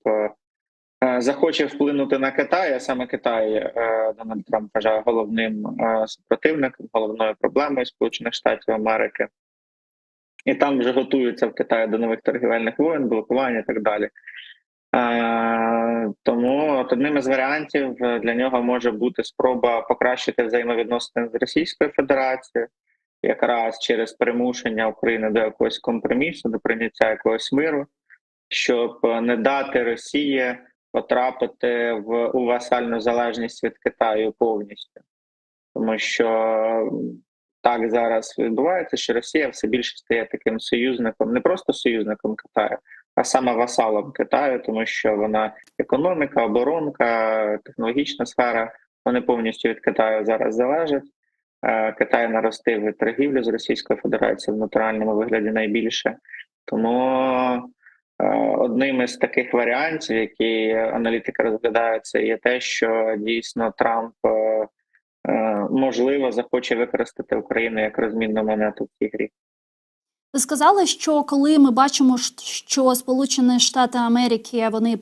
захоче вплинути на Китай, а саме Китай Дональд Трамп вважає головним супротивником, головною проблемою Сполучених Штатів Америки. І там вже готуються в Китаї до нових торгівельних воєн, блокування і так далі. Тому одним із варіантів для нього може бути спроба покращити взаємовідносини з Російською Федерацією, якраз через примушення України до якогось компромісу, до прийняття якогось миру, щоб не дати Росії потрапити у васальну залежність від Китаю повністю. Тому що так зараз відбувається, що Росія все більше стає таким союзником, не просто союзником Китаю, а саме васалом Китаю, тому що вона економіка, оборонка, технологічна сфера, вони повністю від Китаю зараз залежать. Китай наростив торгівлю з Російською Федерацією в натуральному вигляді найбільше. Тому одним із таких варіантів, які аналітики розглядають, це є те, що дійсно Трамп можливо захоче використати Україну як розмінну монету в цій грі. Ви сказали, що коли ми бачимо, що Сполучені Штати Америки вони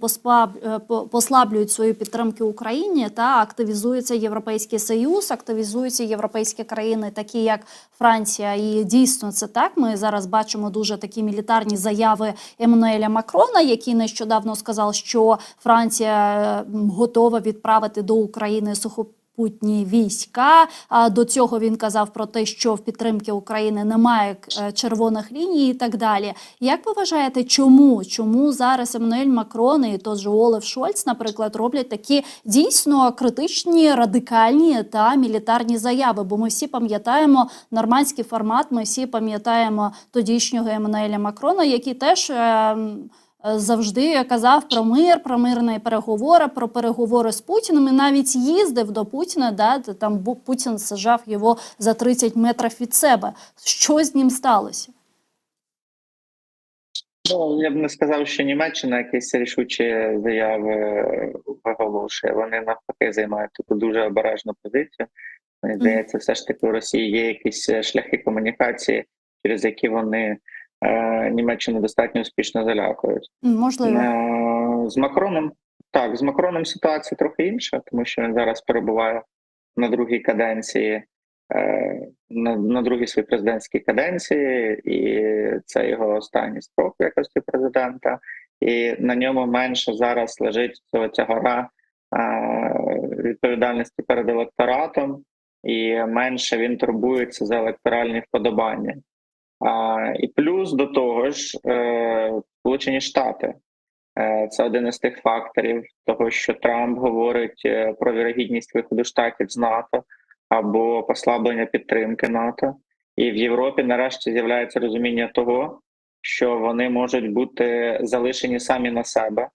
послаблюють свою підтримку Україні, активізується Європейський Союз, активізуються європейські країни, такі як Франція. І дійсно це так. Ми зараз бачимо дуже такі мілітарні заяви Еммануеля Макрона, який нещодавно сказав, що Франція готова відправити до України сухопутні війська. До цього він казав про те, що в підтримці України немає червоних ліній і так далі. Як ви вважаєте, чому зараз Еммануель Макрон і тот же Олаф Шольц, наприклад, роблять такі дійсно критичні, радикальні та мілітарні заяви? Бо ми всі пам'ятаємо нормандський формат, ми всі пам'ятаємо тодішнього Еммануеля Макрона, який теж завжди казав про мир, про мирні переговори, про переговори з Путіним, і навіть їздив до Путіна, там Путін сажав його за 30 метрів від себе. Що з ним сталося? Ну, я б не сказав, що Німеччина якісь рішучі заяви виголошує. Вони навпаки займають таку дуже обережну позицію. Мені здається, все ж таки у Росії є якісь шляхи комунікації, через які вони Німеччину достатньо успішно залякують. Можливо. З Макроном, так, з Макроном ситуація трохи інша, тому що він зараз перебуває на другій каденції, на другій своїй президентській каденції, і це його останній строк в якості президента. І на ньому менше зараз лежить ця гора відповідальності перед електоратом, і менше він турбується за електоральні вподобання. І плюс до того ж, Сполучені Штати. Це один із тих факторів того, що Трамп говорить про вірогідність виходу штатів з НАТО або послаблення підтримки НАТО. І в Європі нарешті з'являється розуміння того, що вони можуть бути залишені самі на себе.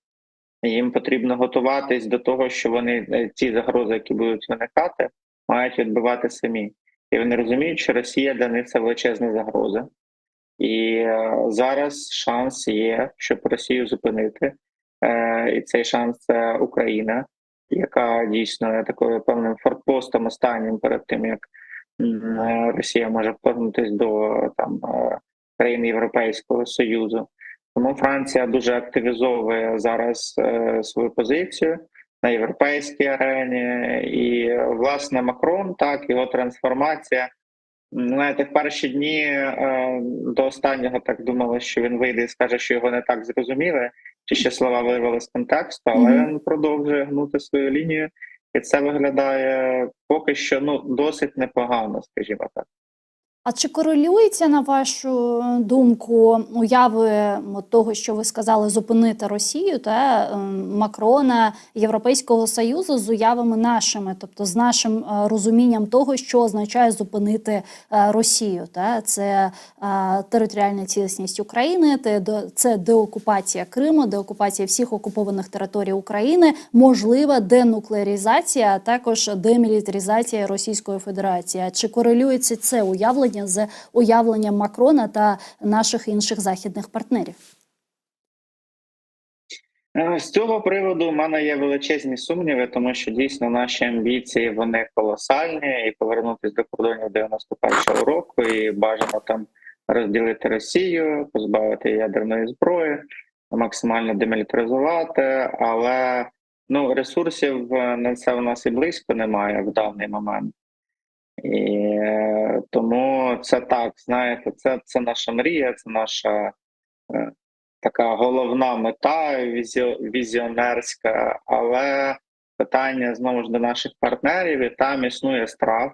Їм потрібно готуватись до того, що вони ті загрози, які будуть виникати, мають відбивати самі. І вони розуміють, що Росія для них це величезна загроза. І зараз шанс є, щоб Росію зупинити. І цей шанс – це Україна, яка дійсно є такою певним форпостом останнім перед тим, як Росія може вторгнутися до країн Європейського Союзу. Тому Франція дуже активізовує зараз свою позицію на європейській арені. І, власне, Макрон, так, його трансформація. Знаєте, в перші дні до останнього так думали, що він вийде і скаже, що його не так зрозуміли, чи ще слова вирвали з контексту, але він продовжує гнути свою лінію, і це виглядає поки що досить непогано, скажімо так. А чи корелюється, на вашу думку, уяви того, що ви сказали, зупинити Росію та Макрона, Європейського Союзу з уявами нашими, тобто з нашим розумінням того, що означає зупинити Росію? Це територіальна цілісність України, це деокупація Криму, деокупація всіх окупованих територій України, можлива денуклеаризація, а також демілітаризація Російської Федерації. Чи корелюється це уявлення з уявленням Макрона та наших інших західних партнерів? З цього приводу в мене є величезні сумніви, тому що дійсно наші амбіції, вони колосальні, і повернутися до кордонів 91-го року, і бажано там розділити Росію, позбавити ядерної зброї, максимально демілітаризувати, але ресурсів на це у нас і близько немає в даний момент. І тому це так, знаєте, це наша мрія, це наша така головна мета візіонерська, але питання знову ж до наших партнерів, і там існує страх,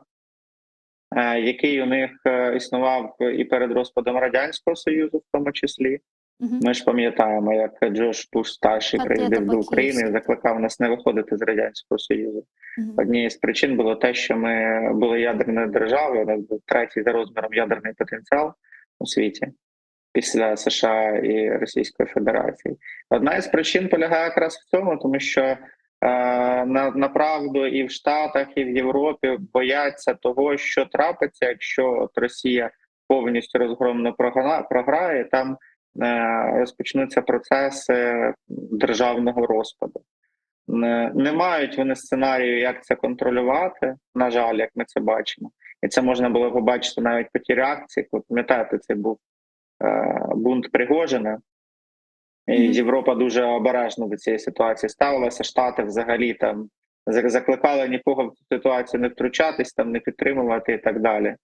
який у них існував і перед розпадом Радянського Союзу, в тому числі. Ми ж пам'ятаємо, як Джордж Буш старший приїздив до України і закликав нас не виходити з Радянського Союзу. Однією з причин було те, що ми були ядерною державою, у нас був третій за розміром ядерний потенціал у світі після США і Російської Федерації. Одна із причин полягає якраз в цьому, тому що направду і в Штатах, і в Європі бояться того, що трапиться, якщо Росія повністю розгромно програє, там розпочнуться процеси державного розпаду. Не мають вони сценарію, як це контролювати, на жаль, як ми це бачимо. І це можна було побачити навіть по тій реакції. Пам'ятаєте, це був бунт Пригожина. І Європа дуже обережно до цієї ситуації ставилася. Штати взагалі там закликали нікого в цю ситуацію не втручатись, там не підтримувати і так далі.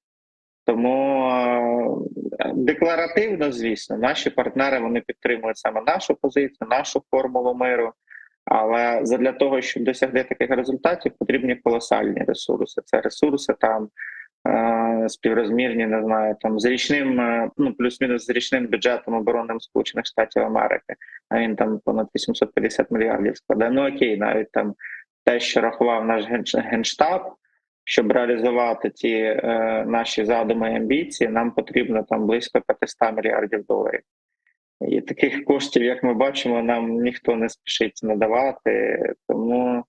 Тому декларативно, звісно, наші партнери вони підтримують саме нашу позицію, нашу формулу миру. Але задля того, щоб досягти таких результатів, потрібні колосальні ресурси. Це ресурси там співрозмірні, не знаю, там з річним, плюс-мінус з річним бюджетом оборонним Сполучених Штатів Америки. А він там понад 850 мільярдів складає. Окей, навіть там те, що рахував наш Генштаб, щоб реалізувати ті наші задуми і амбіції, нам потрібно там близько 500 мільярдів доларів. І таких коштів, як ми бачимо, нам ніхто не спішить надавати, тому...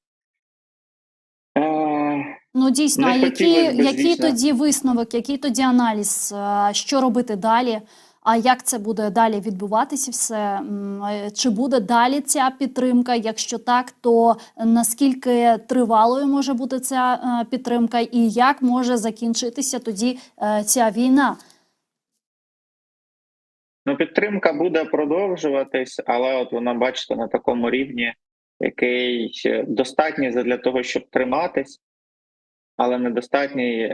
Дійсно, а який тоді висновок, який тоді аналіз, що робити далі? А як це буде далі відбуватися все? Чи буде далі ця підтримка? Якщо так, то наскільки тривалою може бути ця підтримка і як може закінчитися тоді ця війна? Ну, підтримка буде продовжуватись, але от вона, бачите, на такому рівні, який достатній для того, щоб триматись, але недостатній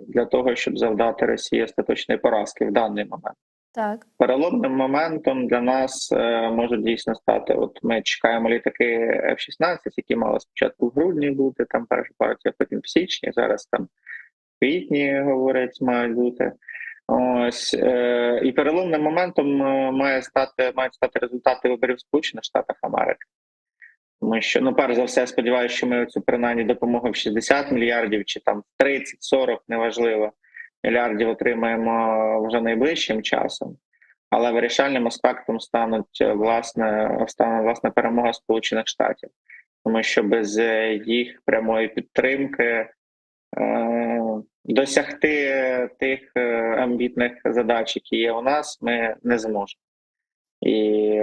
для того, щоб завдати Росії остаточної поразки в даний момент. Так. Переломним моментом для нас може дійсно стати, от ми чекаємо літаки F-16, які мали спочатку в грудні бути, там перша партія, потім в січні, зараз там в квітні, говорять, мають бути. Ось і переломним моментом мають стати результати виборів в Сполучених Штатах Америки. Тому що, ну, перш за все, я сподіваюся, що ми цю принаймні допомогу в 60 мільярдів чи там 30-40, неважливо, мільярдів отримаємо вже найближчим часом. Але вирішальним аспектом стане власне перемога Сполучених Штатів. Тому що без їх прямої підтримки досягти тих амбітних задач, які є у нас, ми не зможемо. І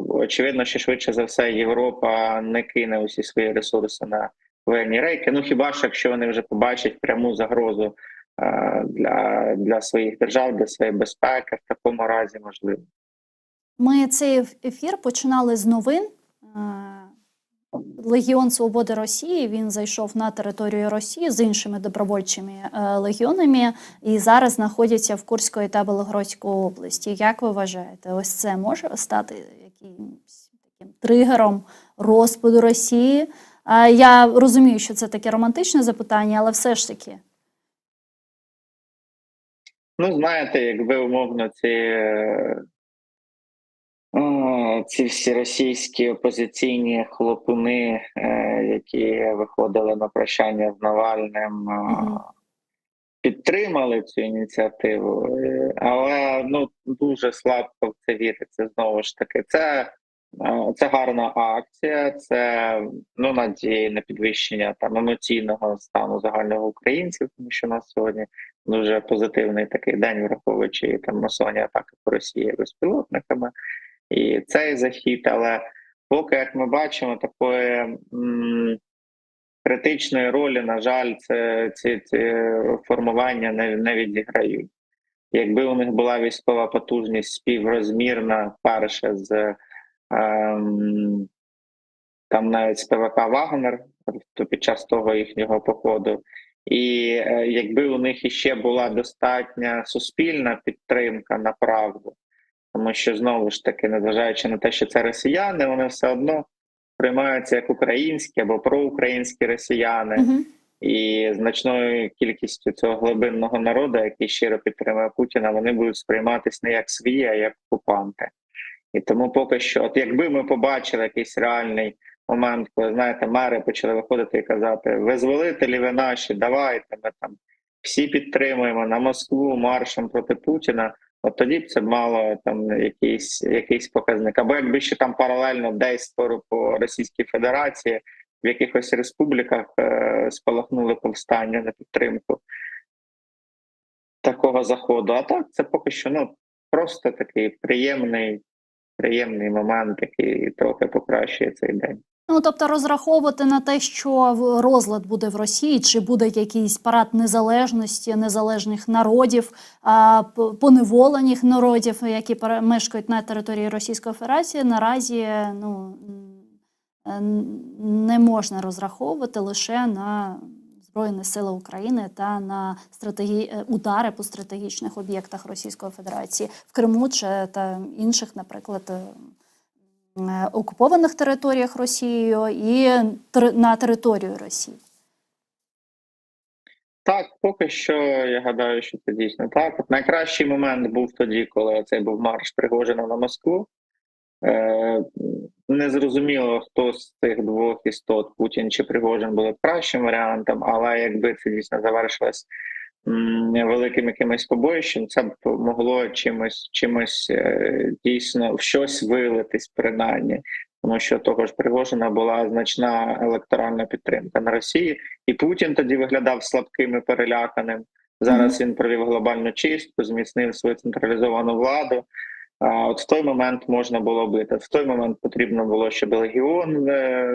очевидно, що швидше за все Європа не кине усі свої ресурси на воєнні рейки. Ну хіба ж, якщо вони вже побачать пряму загрозу для своїх держав, для своєї безпеки, в такому разі можливо. Ми цей ефір починали з новин. Легіон Свободи Росії, він зайшов на територію Росії з іншими добровольчими легіонами і зараз знаходяться в Курської та Белгородської області. Як ви вважаєте, ось це може стати якимось таким тригером розпаду Росії? Я розумію, що це таке романтичне запитання, але все ж таки. Ну, знаєте, якби умовно ці всі російські опозиційні хлопуни, які виходили на прощання з Навальним, підтримали цю ініціативу, але дуже слабко в це віриться. Знову ж таки, це гарна акція, це надія на підвищення там емоційного стану загального українців, тому що у нас сьогодні дуже позитивний такий день, враховуючи там масовані атаки по Росії безпілотниками. І цей захід, але поки, як ми бачимо, такої критичної ролі, на жаль, ці формування не відіграють. Якби у них була військова потужність співрозмірна перше з там навіть з ПВК «Вагнер», то під час того їхнього походу, і якби у них іще була достатня суспільна підтримка на правду, тому що, знову ж таки, незважаючи на те, що це росіяни, вони все одно приймаються як українські або проукраїнські росіяни. І значною кількістю цього глибинного народу, який щиро підтримує Путіна, вони будуть сприйматися не як свої, а як окупанти. І тому поки що, от якби ми побачили якийсь реальний момент, коли, знаєте, мери почали виходити і казати: визволителі ви наші, давайте, ми там всі підтримуємо на Москву маршем проти Путіна, от тоді б це мало там якийсь показник. Або якби ще там паралельно десь по Російській Федерації в якихось республіках спалахнули повстання на підтримку такого заходу. А так, це поки що просто такий приємний момент, який трохи покращує цей день. Тобто розраховувати на те, що розлад буде в Росії, чи буде якийсь парад незалежності, незалежних народів, поневолених народів, які мешкають на території Російської Федерації, наразі не можна розраховувати лише на Збройні сили України та на удари по стратегічних об'єктах Російської Федерації в Криму чи та інших, наприклад, окупованих територіях Росією і на територію Росії. Так, поки що я гадаю, що це дійсно так. От найкращий момент був тоді, коли цей був марш Пригожина на Москву. Незрозуміло, хто з цих двох істот, Путін чи Пригожин, були кращим варіантом, але якби це дійсно завершилось великим якимось побоїщем, це б могло чимось дійсно в щось вилитись принаймні. Тому що того ж Пригожина була значна електоральна підтримка на Росії, і Путін тоді виглядав слабким і переляканим. Зараз він провів глобальну чистку, зміцнив свою централізовану владу. От в той момент можна було бити. В той момент потрібно було, щоб легіон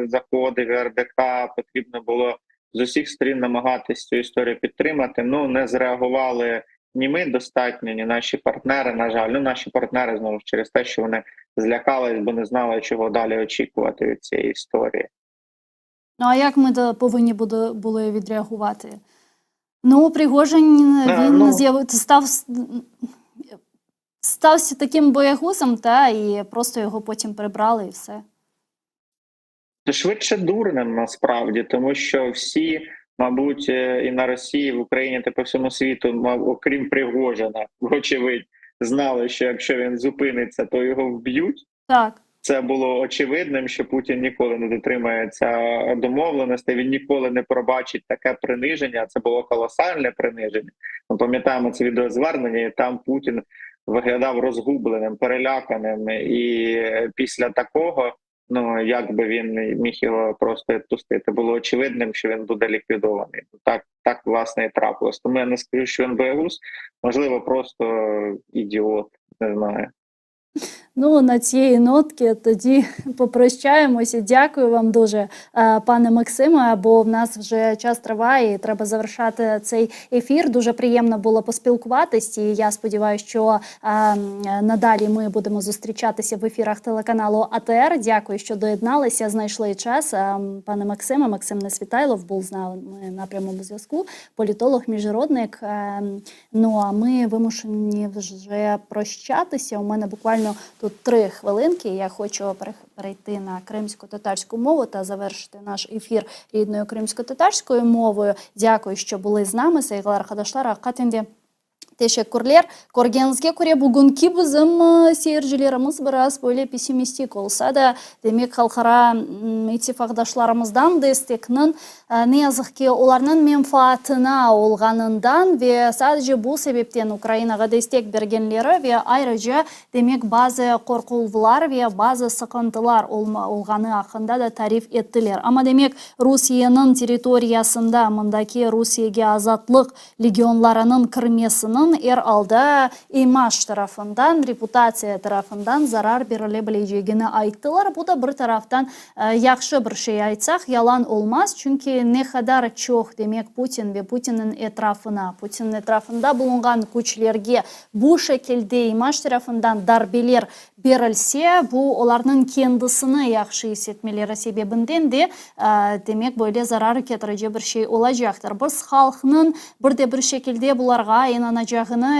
заходив, РДК, потрібно було з усіх сторін намагатись цю історію підтримати. Ну, не зреагували ні ми достатньо, ні наші партнери, на жаль. Ну, наші партнери, знову ж, через те, що вони злякались, бо не знали, чого далі очікувати від цієї історії. Ну, а як ми повинні були відреагувати? Ну, Пригожин, він стався таким боягузом, і просто його потім прибрали і все. Швидше дурним, насправді, тому що всі, мабуть, і на Росії, в Україні та по всьому світу, окрім Пригожина, вочевидь, знали, що якщо він зупиниться, то його вб'ють. Так. Це було очевидним, що Путін ніколи не дотримається домовленостей, він ніколи не пробачить таке приниження. Це було колосальне приниження. Ми пам'ятаємо це відеозвернення, і там Путін виглядав розгубленим, переляканим. І після такого, ну, як би він міг його просто відпустити, було очевидним, що він буде ліквідований. Так власне, і трапилось. Тому я не скажу, що він боягуз, можливо, просто ідіот, не знаю. Ну, на цієї нотки тоді попрощаємося. Дякую вам дуже, пане Максиме, бо в нас вже час триває і треба завершати цей ефір. Дуже приємно було поспілкуватись, і я сподіваюся, що надалі ми будемо зустрічатися в ефірах телеканалу АТР. Дякую, що доєдналися, знайшли час. Пане Максиме, Максим Несвітайлов був з нами на прямому зв'язку, політолог, міжнародник. Ну, а ми вимушені вже прощатися. У мене буквально тут 3 хвилинки. Я хочу перейти на кримсько-татарську мову та завершити наш ефір рідною кримсько-татарською мовою. Дякую, що були з нами. Saygılar arkadaşlar. Hakikaten teşekkürler. Көргеніңізге көре бүгінгі bizim seyircilerimiz biraz böyle pesimistik olsa da demek halkara ittifakdaşlarımızdan destekinin ne yazık ki onların menfaatına olganından ve sadece bu sebepten Ukrayna'ya destek bergenleri ve ayrıca demek bazı korkular ve bazı sıkıntılar olganı hakkında da tarif ettiler. Ama demek Rusya'nın teritoriyasında mındaki Rusya'ya azatlık legionlarının kirmesinin alda imaj tarafından, reputasiya tarafından zarar verilebileceğini ayttılar. Bu da bir taraftan yaxşı bir şey aytsak yalan olmaz. Çünkü ne kadar çok demek Putin ve Putin'in etrafında bulungan güçlerge bu şekilde imaj tarafından darbeler verilse, bu onların kendisini yaxşı hissetmeleri sebebinden de demek böyle zarar getirici bir şey olacaktır. Biz halkının bir şekilde bularga inanacağını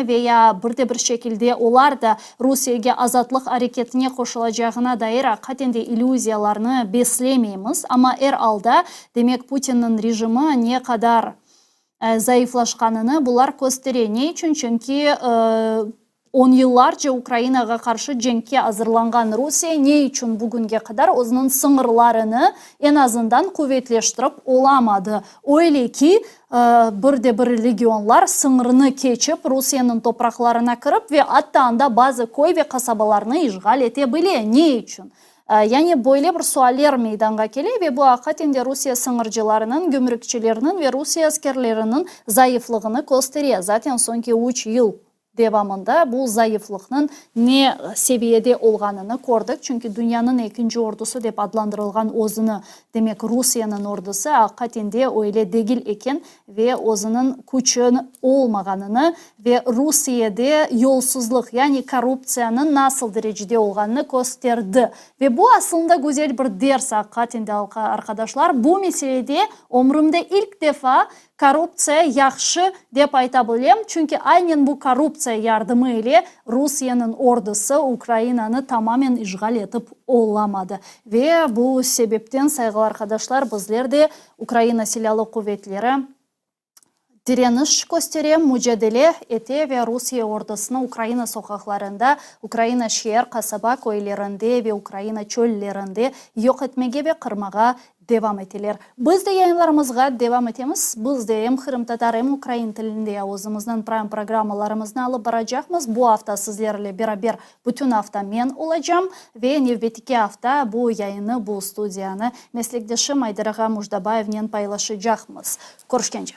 veya bir şekilde onlar da Rusya'ya azatlık hareketine koşulacağına dair hakikaten de illüziyalarını beslemeyimiz. Ama alda demek Putin'in rejimi ne kadar zayıflaşkanını bular gösteriyor. Ne için? Çünkü 10 yıllarca Ukrayna'ya karşı cenkке hazırlangan Rusya ne için bugüne kadar onun sınırlarını en azından kuvvetleştirip olamadı. Öyle ki bir legionlar sınırını geçip Rusya'nın topraklarına kırıp ve hatta bazı köy ve kasabalarını işgal edebiliyor. Ne için? Yani böyle bir sualler meydana geliyor ve bu hakikaten de Rusya sınırcılarının, gümrükçilerinin ve Rusya askerlerinin zayıflığını gösteriyor. Zaten sonki 3 yıl devamında bu zayıflığın ne seviyede olganını gördük. Çünkü dünyanın ikinci ordusu dep adlandırılgan ozunu demek Rusya'nın ordusu hakikaten de öyle değil eken ve ozunun gücünün olmaganını ve Rusya'da yolsuzluk yani korrupsiyanın nasıl derecede olganını gösterdi. Ve bu aslında güzel bir ders hakikaten de arkadaşlar. Bu meselede ömrümde ilk defa korrupsiya yaxşı dep aytabilem. Çünkü aynen bu korrupsiya yardımı ile Rusya'nın ordusu Ukrayna'nı tamamen işgal etip olamadı. Ve bu sebepten saygılı arkadaşlar bizler de Ukrayna Silahlı Kuvvetleri direniş gösterem, mücadele ete ve Rusya ordusunu Ukrayna sokaklarında, Ukrayna şehir, kasaba köylerinde ve Ukrayna çöllerinde yok etmege ve kırmaga devam etiler. Biz de yayınlarımızga devam etemiz. Biz de hem Kırım Tatar hem Ukrayn tilinde ağzımızdan prime programmalarımızını alıp baracakmız. Bu hafta sizlerle beraber bütün hafta men olacağım ve növbetiki hafta bu yayını, bu studiyani meslektaşım Aydırağa Mujdabayev'nen paylaşacakmız. Görüşkence.